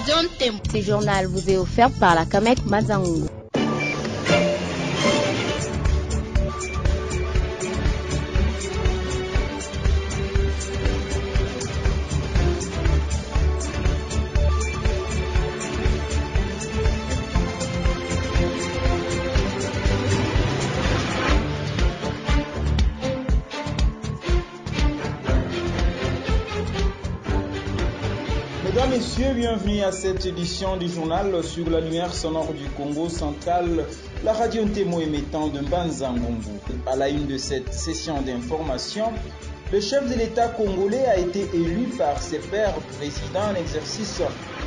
Radio Ntemo. Ce journal vous est offert par la CAMEC Mazango. Mesdames, Messieurs, bienvenue à cette édition du journal sur la lumière sonore du Congo central, la radio Ntemo émettant de Mbanza-Ngombo. À la une de cette session d'information, le chef de l'État congolais a été élu par ses pairs présidents en exercice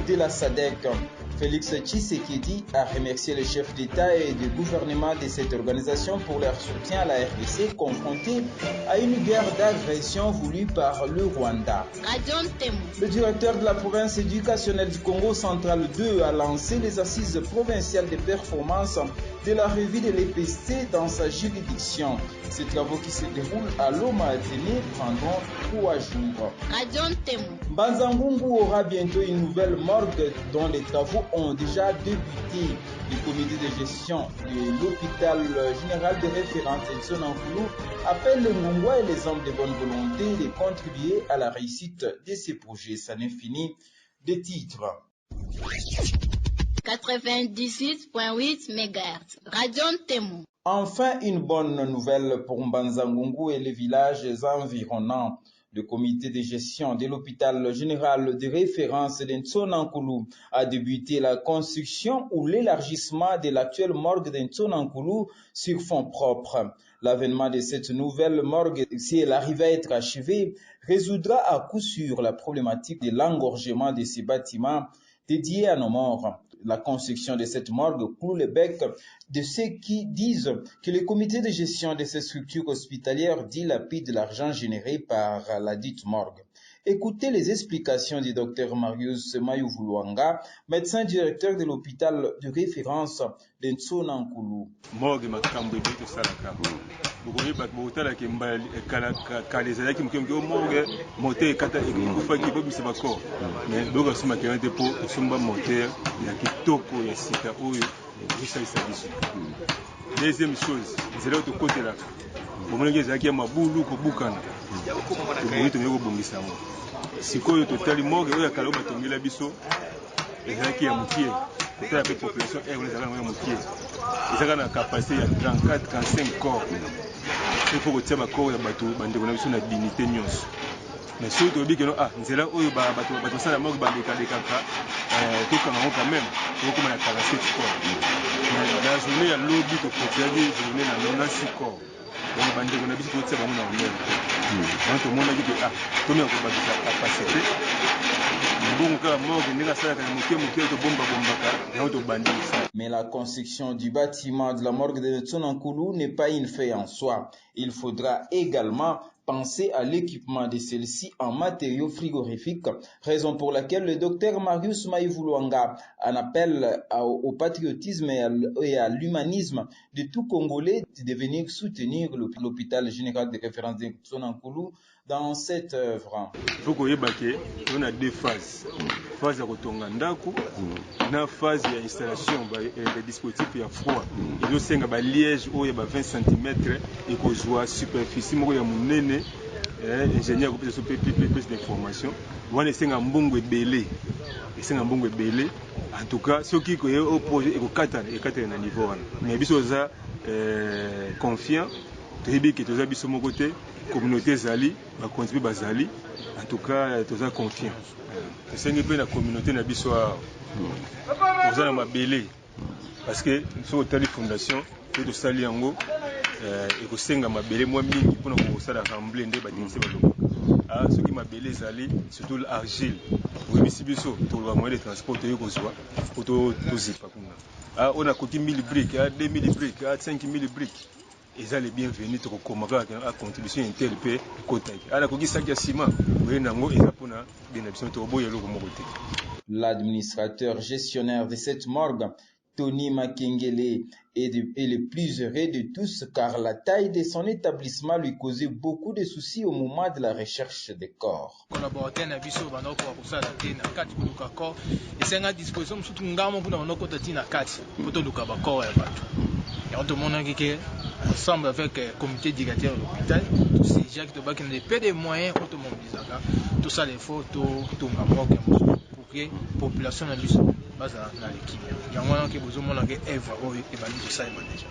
de la SADC. Félix Tshisekedi a remercié le chef d'État et du gouvernement de cette organisation pour leur soutien à la RDC confrontée à une guerre d'agression voulue par le Rwanda. Radio Ntemo. Le directeur de la province éducationnelle du Congo central 2 a lancé les assises provinciales de performance de la revue de l'EPC dans sa juridiction. Ces travaux qui se déroulent à Loma Athénée prendront 3 jours. Radio Ntemo. Mbanza-Ngombo aura bientôt une nouvelle morgue dont les travaux ont déjà débuté. Le comité de gestion de l'hôpital général de référence de Tsonankoulou appelle le Ngongwa et les hommes de bonne volonté de contribuer à la réussite de ces projets. Ça n'est fini des titres. 98.8 MHz. Radio Ntemo. Enfin, une bonne nouvelle pour Mbanza-Ngombo et les villages environnants. Le comité de gestion de l'hôpital général de référence de Tsonankoulou a débuté la construction ou l'élargissement de l'actuelle morgue de Tsonankoulou sur fonds propres. L'avènement de cette nouvelle morgue, si elle arrive à être achevée, résoudra à coup sûr la problématique de l'engorgement de ces bâtiments dédiés à nos morts. La construction de cette morgue cloue le bec de ceux qui disent que le comité de gestion de ces structures hospitalières dilapide l'argent généré par la dite morgue. Écoutez les explications du Dr Marius Mayuvuluanga, médecin directeur de l'hôpital de référence de Tsonankoulou. Morgue makambo ebito salaka. Bokoye bakotala ke mbali kalezala ki mukemke morgue moteur kata ekufa ki bobisa bako. Mais boka sima ke ante po somba moteur ya kitoko ya sika oyo bisa isabiso. Deuxième chose, c'est là où tu côté là. Bomolenge zaki ya mabulu ko bukana. Bokoye to nyoko bongisa mo. Sikoyo totali morgue oyo kaloba tongela biso. Ezaki ya mukie. Totala pe population est on ezaka ya mukie. Ezaka na capacité ya 34-45 corps. Il faut que ma corps ya bato bandeko na biso na dignité nyonso. Mais si tu dis que non, nzela oyo bato sala morgue bandeka kaka to kanga quand même to comme na 47 corps. La journée ya lobby to kotiaki journée na 96 corps. Donc bandeko na biso to tsa bango na honneur. Donc tout le monde a dit que to me ko bakisa capacité. Mais la construction du bâtiment de la morgue de Tsonankoulou n'est pas une fin en soi. Il faudra également penser à l'équipement de celle-ci en matériaux frigorifiques, raison pour laquelle le docteur Marius Mayuvuluanga en appelle au patriotisme et à l'humanisme de tout Congolais de venir soutenir l'hôpital général de référence de Tsonankoulou dans cette œuvre. Il faut qu'on a deux phases. Phase ya kotonga ndako na phase ya installation des dispositifs ya froid. Il y a aussi un liège oyo ba 20 cm et ko joa superficie moko ya munene ingénieur ko pesa plus d'information. Wana senga mbongo ebele. Esenga mbongo ebele. En tout cas, ce qui est au projet et ko katana na niveau wana. Mais biso za confiant tribi que toza biso mo côté communauté zali ba contribuer bazali. En tout cas, toza confiant. C'est la communauté na biso toza na mabele parce que sur hôtel fondation to sali yango et ko senga mabele moi mingi pona ko sala rembler nde ba dinse ba lokoka ce qui mabele zali surtout l'argile pour biso to le moyen de transport to ko zwa to zipa kuna on a coûté 1000 briques 2000 briques 5000 briques. Ils sont les bienvenus pour commencer à contribution interpellée côté. Alors qu'on dit ça qu'il ciment, oui nango ils apona bénéfice de boya le côté. L'administrateur gestionnaire de cette morgue Tony Makengele est le plus heureux de tous car la taille de son établissement lui causait beaucoup de soucis au moment de la recherche des corps. Collaborateur na biso banoko kusala te na kati kuluka corps esenga disposition musutu ngamo mpona banoko tati na kati poto luka ba corps ya bato. Et on demande que ensemble avec le comité directeur de l'hôpital tous ces gens qui te bakina des peu de moyens auto mobilisaka tout ça les photos tout ngamoke pour que population na biso baza na l'équipe. Yango na ke bozomona ke Eva oyo e bali ko ça déjà.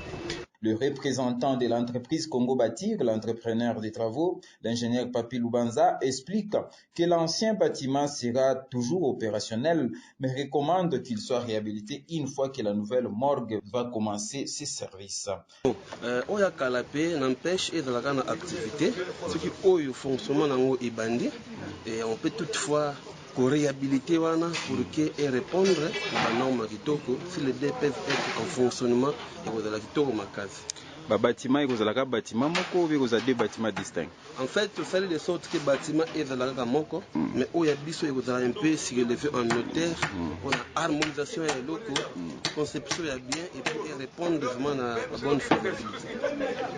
Le représentant de l'entreprise Congo Bâtir, l'entrepreneur des travaux, l'ingénieur Papi Lubanza, explique que l'ancien bâtiment sera toujours opérationnel, mais recommande qu'il soit réhabilité une fois que la nouvelle morgue va commencer ses services. Oya Kalapé n'empêche et de la grande activité, ce qui oyo fonctionnement nango ibandi, et on peut toutefois réhabiliter wana pour que répondre aux normes kitoko si les deux peuvent être en fonctionnement et aux la kitoko makazi. Ba bâtiment et aux bâtiment moko ou aux deux bâtiments distincts. En fait, il fallait de sorte que bâtiment et de la moko, mais où il y a biso et aux un peu si le fait en notaire, on a harmonisation et locaux, conception est bien et pour répondre vraiment à la bonne faisabilité.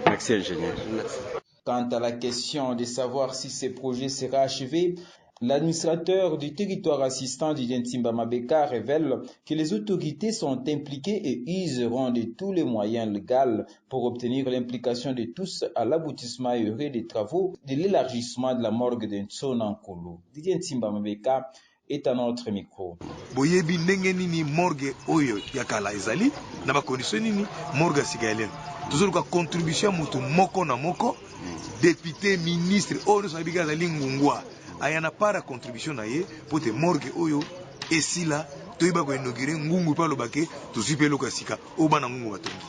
Merci ingénieur. Merci. Quant à la question de savoir si ce projet sera achevé, l'administrateur du territoire assistant du Ntimba Mabeka révèle que les autorités sont impliquées et useront de tous les moyens légaux pour obtenir l'implication de tous à l'aboutissement heureux des travaux de l'élargissement de la morgue de Ntsona-Nkulu. Didier Ntimba Mabeka est à notre micro. Boyebi ndenge nini morgue oyo yakala ezali na ba condition nini morgue sigaelen toujours ka contribution mutu moko na moko député ministre oyo sabiga ezali ngungwa ayana para contribution na ye pote morgue oyo esila toyiba ko inaugurer ngungu pa lobake tuzipe lokasika obana ngungu batongi.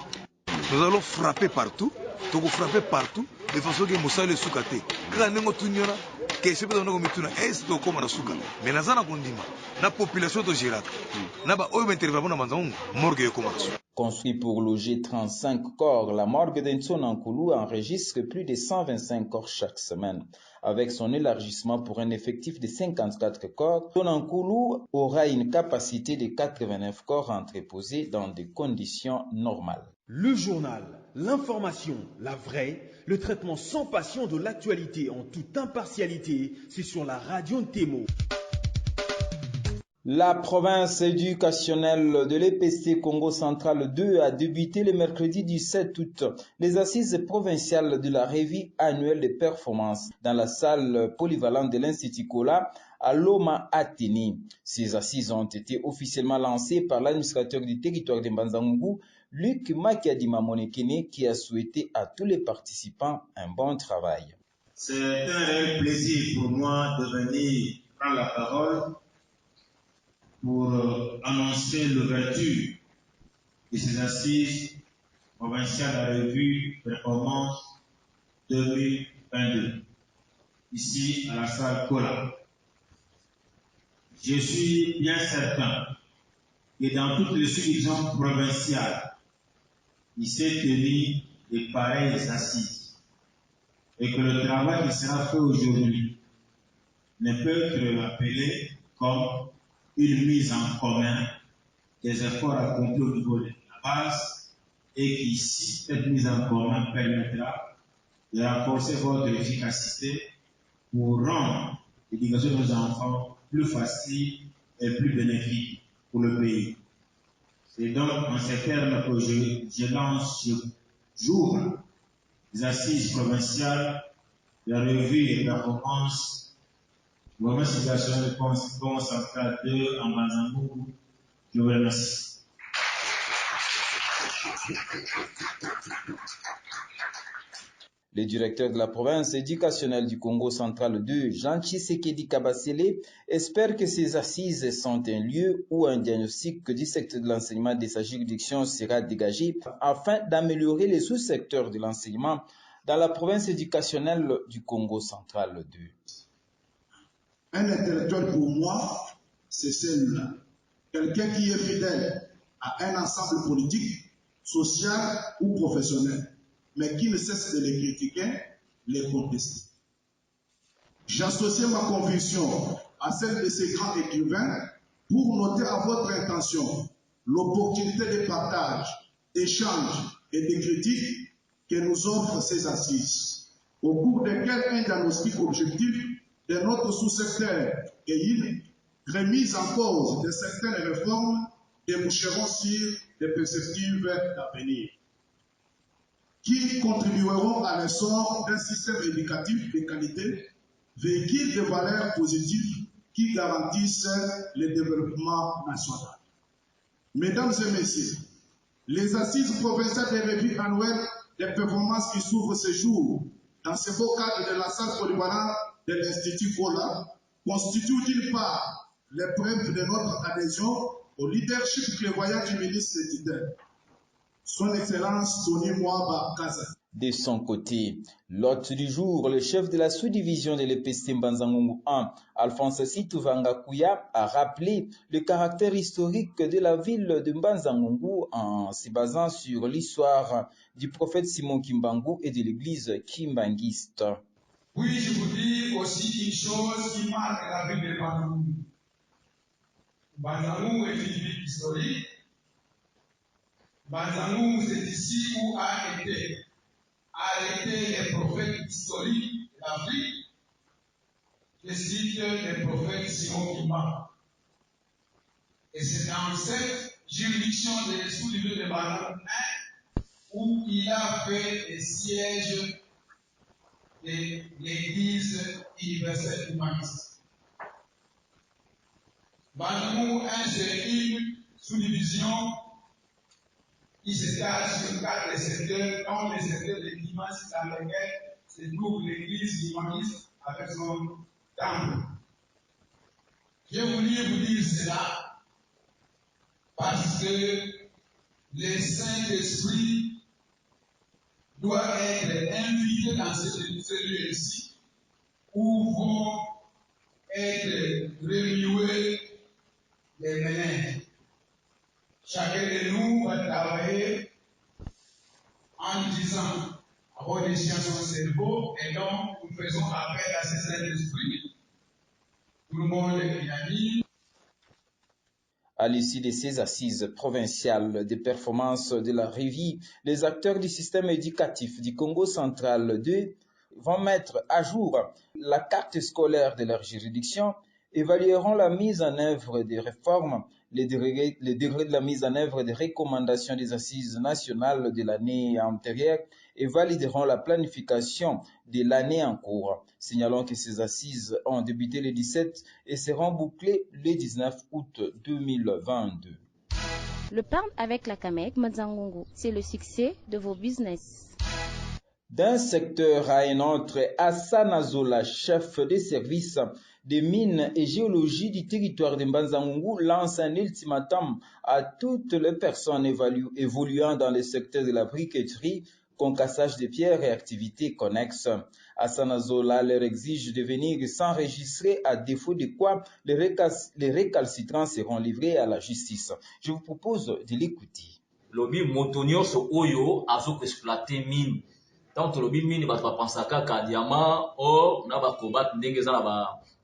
Nous allons frapper partout, de façon que Moussa le soukate. Quand nous tunyona, que c'est pas nous metuna est au comme na souka. Mais na zana kondima, na population to giraka. Na ba oyo intervention na manzangu morgue yo comme ça. Construit pour loger 35 corps, la morgue d'Ntsona-Nkulu enregistre plus de 125 corps chaque semaine. Avec son élargissement pour un effectif de 54 corps, Ntsona-Nkulu aura une capacité de 89 corps entreposés dans des conditions normales. Le journal, l'information, la vraie, le traitement sans passion de l'actualité en toute impartialité, c'est sur la radio Ntemo. La province éducationnelle de l'EPC Congo Central 2 a débuté le mercredi du 7 août les assises provinciales de la revue annuelle de performance dans la salle polyvalente de l'Institut Kola à Loma Athénie. Ces assises ont été officiellement lancées par l'administrateur du territoire de Mbanza-Ngungu, Luc Makiadima Monekene, qui a souhaité à tous les participants un bon travail. C'est un réel plaisir pour moi de venir prendre la parole pour annoncer l'ouverture de ces assises provinciales de la revue Performance 2022, ici à la salle Kola. Je suis bien certain que dans toutes les sous-divisions provinciales, il s'est tenu de pareilles assises et que le travail qui sera fait aujourd'hui ne peut être appelé comme une mise en commun des efforts accomplis au niveau de la base et qu'ici, cette mise en commun permettra de renforcer votre efficacité pour rendre l'éducation de nos enfants plus facile et plus bénéfique pour le pays. C'est donc en ces termes que je lance ce jour les assises provinciales de la revue et performance Gouvernement situation de Congo Central 2 en Mbanza-Ngungu. Je vous remercie. Le directeur de la province éducationnelle du Congo Central 2, Jean Tshisekedi Kabasele, espère que ces assises sont un lieu où un diagnostic du secteur de l'enseignement de sa juridiction sera dégagé afin d'améliorer les sous-secteurs de l'enseignement dans la province éducationnelle du Congo Central 2. Un intellectuel pour moi, c'est celui-là. Quelqu'un qui est fidèle à un ensemble politique, social ou professionnel, mais qui ne cesse de les critiquer, les contester. J'associe ma conviction à celle de ces grands écrivains pour noter à votre intention l'opportunité de partage, d'échange et de critique que nous offrent ces assises, au cours desquelles un diagnostic objectif de notre sous-secteur et une remise en cause de certaines réformes déboucheront sur des perspectives d'avenir qui contribueront à l'essor d'un système éducatif de qualité, véhicule de valeurs positives qui garantissent le développement national. Mesdames et messieurs, les assises provinciales des revues annuelles des performances qui s'ouvrent ce jour dans ce beau cadre de la salle polyvalente de l'Institut Fola constituent d'une part l'épreuve de notre adhésion au leadership prévoyant du ministre Tidel, son Excellence Tony Mwaba Kaza. De son côté, l'hôte du jour, le chef de la sous-division de l'EPST Mbanzangungu 1, Alphonse Situvanga Kouya, a rappelé le caractère historique de la ville de Mbanzangungu en se basant sur l'histoire du prophète Simon Kimbangu et de l'église kimbanguiste. Oui, je vous dis aussi une chose qui marque la ville de Mbanzangungu. Mbanzangungu est une ville historique. Mbanzangungu, c'est ici où a été arrêté les prophètes historiques de l'Afrique. Je cite le prophète Simon Kimbangu. Et c'est dans cette juridiction de sous-division de Mbanzangungu où il a fait le siège de l'Église universelle humaniste. Mbanzangungu 1, c'est une sous-division qui s'étale sur 4 secteurs, dont les secteurs de l'image dans lesquels se trouve l'Église humaniste avec son temple. Je voulais vous dire cela parce que le Saint-Esprit doit être invité dans ce lieu-ci où vont être remués les méninges. Chacun de nous va travailler en disant redescendre son cerveau et donc nous faisons appel à ce Saint-Esprit. Tout le monde est ami. À l'issue de ces assises provinciales des performances de la revue, les acteurs du système éducatif du Congo central 2 vont mettre à jour la carte scolaire de leur juridiction, évalueront la mise en œuvre des réformes, les degrés de la mise en œuvre des recommandations des assises nationales de l'année antérieure et valideront la planification de l'année en cours. Signalons que ces assises ont débuté le 17 et seront bouclées le 19 août 2022. Le parle avec la CAMEC Mbanzangungu, c'est le succès de vos business. D'un secteur à un autre, Hassan Azola, chef des services des mines et géologie du territoire de Mbanzangungu, lance un ultimatum à toutes les personnes évoluant dans le secteur de la briqueterie, concassage de pierres et activités connexes. Hassan Azola leur exige de venir s'enregistrer, à défaut de quoi les récalcitrants seront livrés à la justice. Je vous propose de l'écouter. Lobi motonio so oyo azo exploiter mine. Tant que lobi mine ba pensa kaka diamant or na ba kobat ndenge za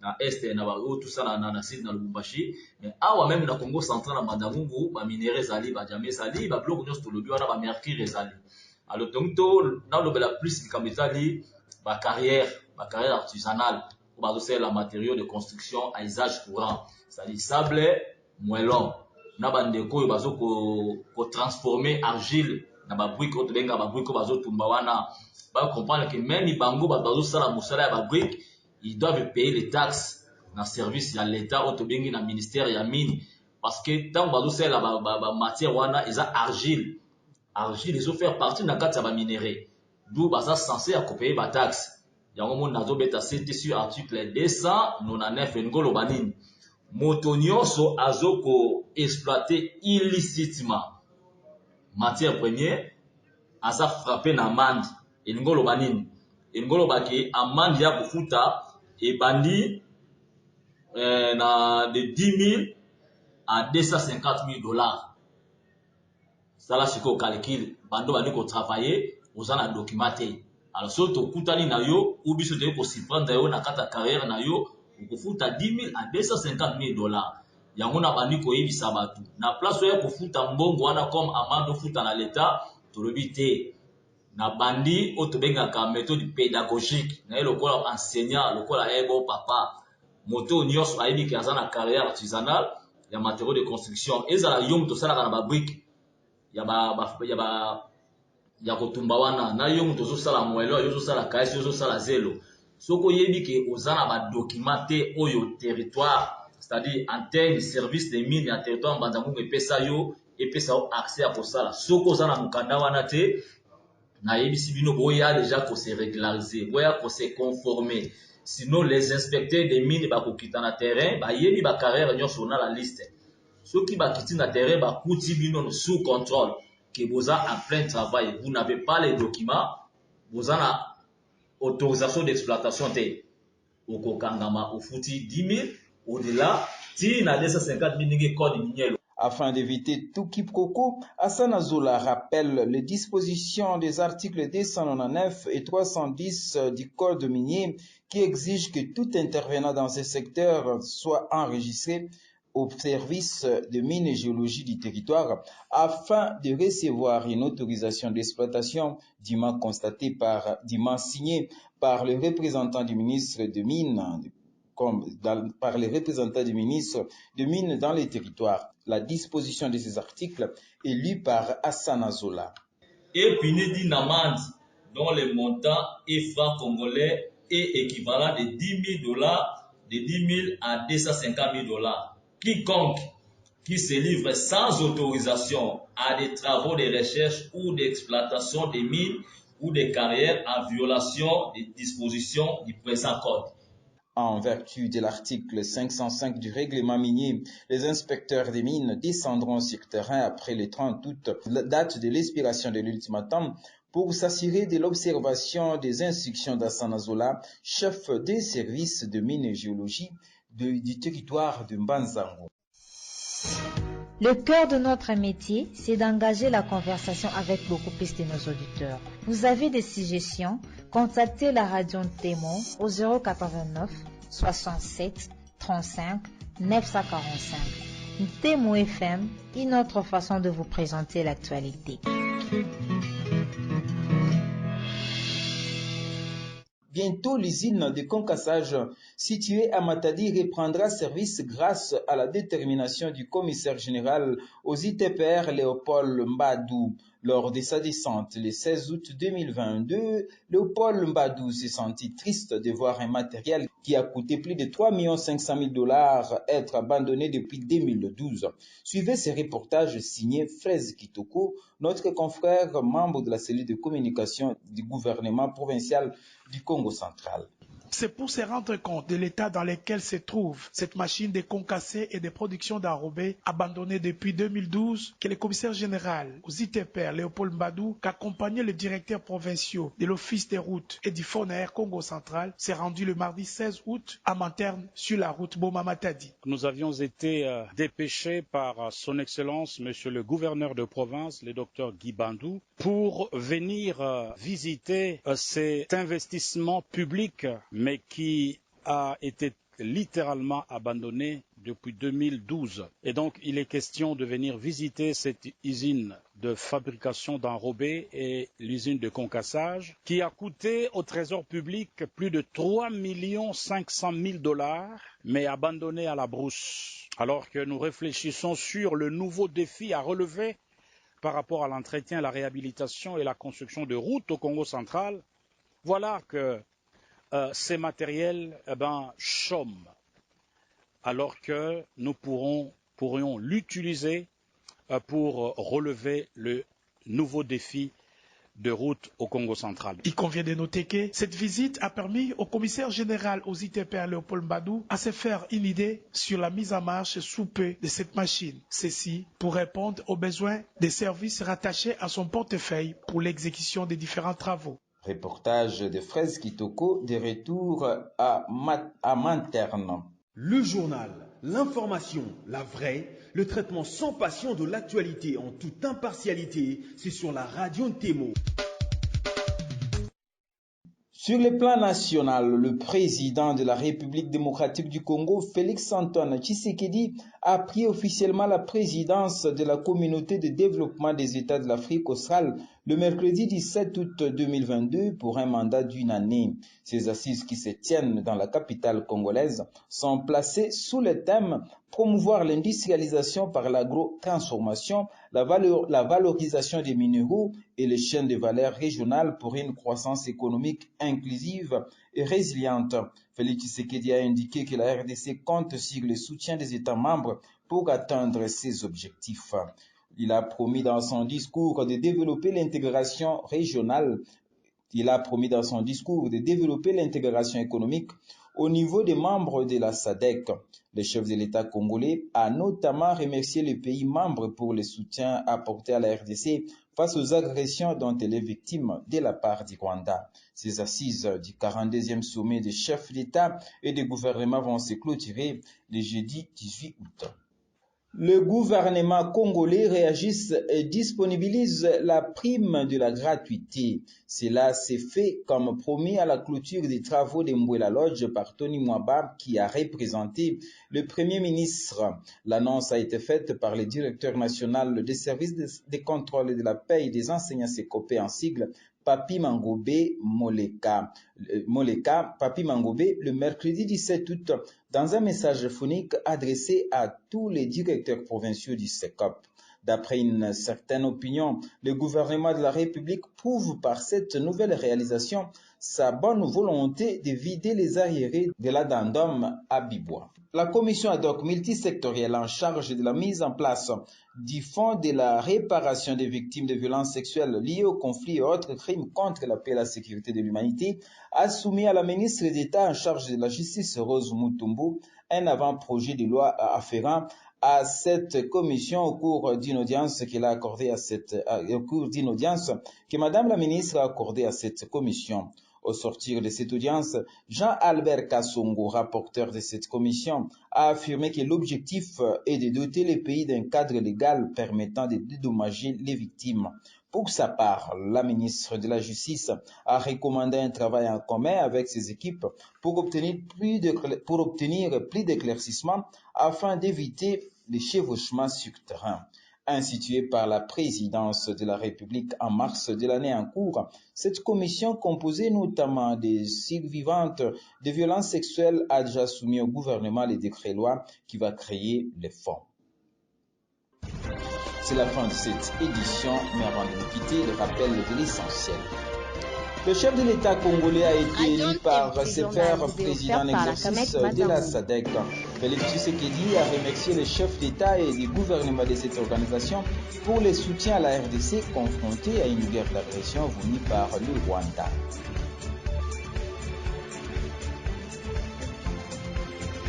na est na ba tout ça na sud na Lubumbashi, mais awa même na Congo central na Mbanzangungu ba minerais zali ba jamais zali ba bloc nyos to lobi wana ba mercure zali. Alors donc na lobi la plus kamizali ba carrière artisanale pour bazoser la matériaux de construction à usage courant, c'est-à-dire sable, moellon. Na bandeko oyo bazo ko transformer argile na ba brique oto benga ba brique bazo tumba wana ba comprendre que même bango bazo sala musala ya ba brique, ils doivent payer les taxes dans service ya l'état oto bengi na ministère ya mine parce que tant bazo sala ba matière wana eza argile ils ont faire partie na kati ya ba minerais d'où baza censé à payer ba taxes yango mon nazo beta c'était sur article 299 ngolo banini moto nyonso azoko exploiter illicitement matière première aza frappé na amende elingolo banini elingolo baki amende ya kufuta et bandi na de 10 000 à 250 000 dollars. Ça là c'est qu'on calcule bando bandi ko travailler aux ana documenté. Alors surtout kutani na yo ou biso de ko s'y prendre yo na kata carrière na yo ko futa 10 000 à 250 000 dollars. yango na bandi koyebisa bato na place oyo kofuta mbongo wana comme amande ofuta na l'État tolobi te na bandi oyo tobengaka méthode pédagogique na ye lokola enseignant lokola ebo papa moto nyonso ayebi ke aza na carrière artisanale ya matériaux de construction ezala yo moto osalaka na babrike ya kotumba wana na yo moto ozosala moelo yo ozosala kaesi yo ozosala zelo soki oyebi ke oza na badocument te oyo territoire c'est-à-dire antenne service de mine ya territoire Mbanza-Ngungu epesa yo accès à kosala soki oza na mokanda wana te nayebisi bino boya déjà ko se régulariser boya ko se conformer sinon les inspecteurs des mines bakokita na terrain bayebi ba carrière nyonso na la liste soki bakiti na terrain bakuti bino sous contrôle que vous êtes en plein travail vous n'avez pas les documents vous avez autorisation d'exploitation au kokangama au fouti 10 000 au-delà si na 250 000 code minier. Afin d'éviter tout quiproquo, Hassan Azoula rappelle les dispositions des articles 299 et 310 du Code minier qui exigent que tout intervenant dans ce secteur soit enregistré au service de mines et géologie du territoire afin de recevoir une autorisation d'exploitation dûment signée par le représentant du ministre de Mines par les représentants du ministre de Mines dans les territoires. La disposition de ces articles est lue par Hassan Azoula. Et puni d'une amende dont le montant est franc congolais est équivalent de $10 000, de 10 000 à 250 000 $. Quiconque qui se livre sans autorisation à des travaux de recherche ou d'exploitation des mines ou des carrières en violation des dispositions du présent code. En vertu de l'article 505 du règlement minier, les inspecteurs des mines descendront sur terrain après le 30 août, date de l'expiration de l'ultimatum, pour s'assurer de l'observation des instructions d'Hassan Azoula, chef des services de mines et géologie du territoire de Mbanza-Ngungu. Le cœur de notre métier, c'est d'engager la conversation avec beaucoup plus de nos auditeurs. Vous avez des suggestions? Contactez la radio Témo au 089 67 35 945. Témo FM, une autre façon de vous présenter l'actualité. Bientôt, l'usine de concassage située à Matadi reprendra service grâce à la détermination du commissaire général aux ITPR Léopold Mbadou. Lors de sa descente le 16 août 2022, Léopold Mbadou s'est senti triste de voir un matériel qui a coûté plus de 3 500 000 $ être abandonné depuis 2012. Suivez ce reportage signé Fraise Kitoko, notre confrère membre de la cellule de communication du gouvernement provincial du Congo central. C'est pour se rendre compte de l'état dans lequel se trouve cette machine de concassé et de production d'enrobé abandonnée depuis 2012 que le commissaire général aux ITPR Léopold Mbadou, qu'accompagnait le directeur provincial de l'Office des routes et du FONAR Congo central, s'est rendu le mardi 16 août à Manterne sur la route Boma-Matadi. Nous avions été dépêchés par son Excellence, Monsieur le gouverneur de province, le docteur Guy Bandou, pour venir visiter cet investissement public mais qui a été littéralement abandonné depuis 2012. Et donc, il est question de venir visiter cette usine de fabrication d'enrobés et l'usine de concassage qui a coûté au trésor public plus de 3 500 000 $, mais abandonné à la brousse. Alors que nous réfléchissons sur le nouveau défi à relever par rapport à l'entretien, la réhabilitation et la construction de routes au Congo central, voilà que ces matériels chôment, alors que nous pourrions l'utiliser pour relever le nouveau défi de route au Congo central. Il convient de noter que cette visite a permis au commissaire général aux ITPR Léopold Mbadou à se faire une idée sur la mise en marche sous peu de cette machine. Ceci pour répondre aux besoins des services rattachés à son portefeuille pour l'exécution des différents travaux. Reportage de Fraise Kitoko, de retour à Manterne. Le journal, l'information, la vraie, le traitement sans passion de l'actualité en toute impartialité, c'est sur la radio Témo. Sur le plan national, le président de la République démocratique du Congo, Félix-Antoine Tshisekedi, a pris officiellement la présidence de la communauté de développement des États de l'Afrique australe le mercredi 17 août 2022 pour un mandat d'une année. Ces assises qui se tiennent dans la capitale congolaise sont placées sous le thème promouvoir l'industrialisation par l'agro-transformation, la valorisation des minéraux et les chaînes de valeur régionales pour une croissance économique inclusive et résiliente. Félix Tshisekedi a indiqué que la RDC compte sur le soutien des États membres pour atteindre ces objectifs. Il a promis dans son discours de développer l'intégration régionale. Il a promis dans son discours de développer l'intégration économique au niveau des membres de la SADC. Le chef de l'État congolais a notamment remercié les pays membres pour le soutien apporté à la RDC face aux agressions dont elle est victime de la part du Rwanda. Ces assises du 42e sommet des chefs d'État et de gouvernement vont se clôturer le jeudi 18 août. Le gouvernement congolais réagisse et disponibilise la prime de la gratuité. Cela s'est fait comme promis à la clôture des travaux de Mbouela Lodge par Tony Mwaba qui a représenté le Premier ministre. L'annonce a été faite par le directeur national des services de contrôle de la paie des enseignants sécopés en sigle Papi Mangobé Moleka, Papi Mangobé, le mercredi 17 août, dans un message phonique adressé à tous les directeurs provinciaux du SECOP. D'après une certaine opinion, le gouvernement de la République prouve par cette nouvelle réalisation sa bonne volonté de vider les arriérés de l'addendum à Bibois. La commission ad hoc multisectorielle en charge de la mise en place du fonds de la réparation des victimes de violences sexuelles liées au conflit et autres crimes contre la paix et la sécurité de l'humanité a soumis à la ministre d'État en charge de la justice Rose Mutombo un avant-projet de loi afférent à cette commission au cours d'une audience qu'elle a accordée que Madame la ministre a accordée à cette commission. Au sortir de cette audience, Jean-Albert Kassongo, rapporteur de cette commission, a affirmé que l'objectif est de doter les pays d'un cadre légal permettant de dédommager les victimes. Pour sa part, la ministre de la Justice a recommandé un travail en commun avec ses équipes pour obtenir plus d'éclaircissements afin d'éviter les chevauchements sur terrain. Instituée par la présidence de la République en mars de l'année en cours, cette commission, composée notamment des survivantes de violences sexuelles, a déjà soumis au gouvernement les décrets-lois qui va créer les fonds. C'est la fin de cette édition, mais avant de nous quitter, le rappel de l'essentiel. Le chef de l'État congolais a été élu par ses pairs président en exercice de la SADC. Félix Tshisekedi a remercié les chefs d'État et du gouvernement de cette organisation pour le soutien à la RDC confrontée à une guerre d'agression venue par le Rwanda.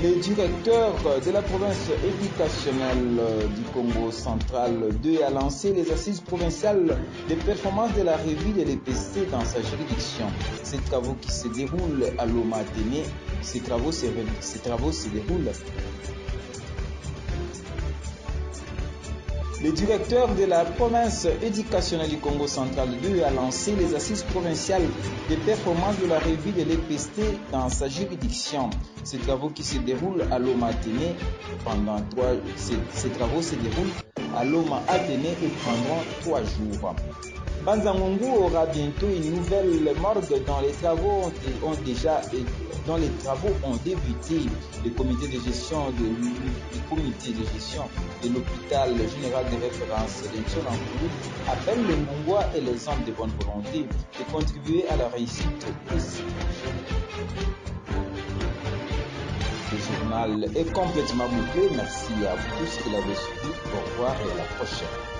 Le directeur de la province éducationnelle du Congo central 2 a lancé les assises provinciales de performance de la revue de l'EPC dans sa juridiction. Ces travaux qui se déroulent à Loma-Athénée, ces travaux se déroulent. Le directeur de la province éducationnelle du Congo central 2 a lancé les assises provinciales de performance de la revue de l'EPST dans sa juridiction. Ces travaux qui se déroulent à Loma-Athénée ces travaux se déroulent à Loma-Athénée et prendront 3 jours. Banzangongo aura bientôt une nouvelle morgue dont les travaux ont débuté. Le comité de gestion de l'hôpital général de référence de Ntsonankoulou appelle les Mbongois et les hommes de bonne volonté de contribuer à la réussite de ce projet. Le journal est complètement bouclé. Merci à vous tous qui l'avez suivi. Au revoir et à la prochaine.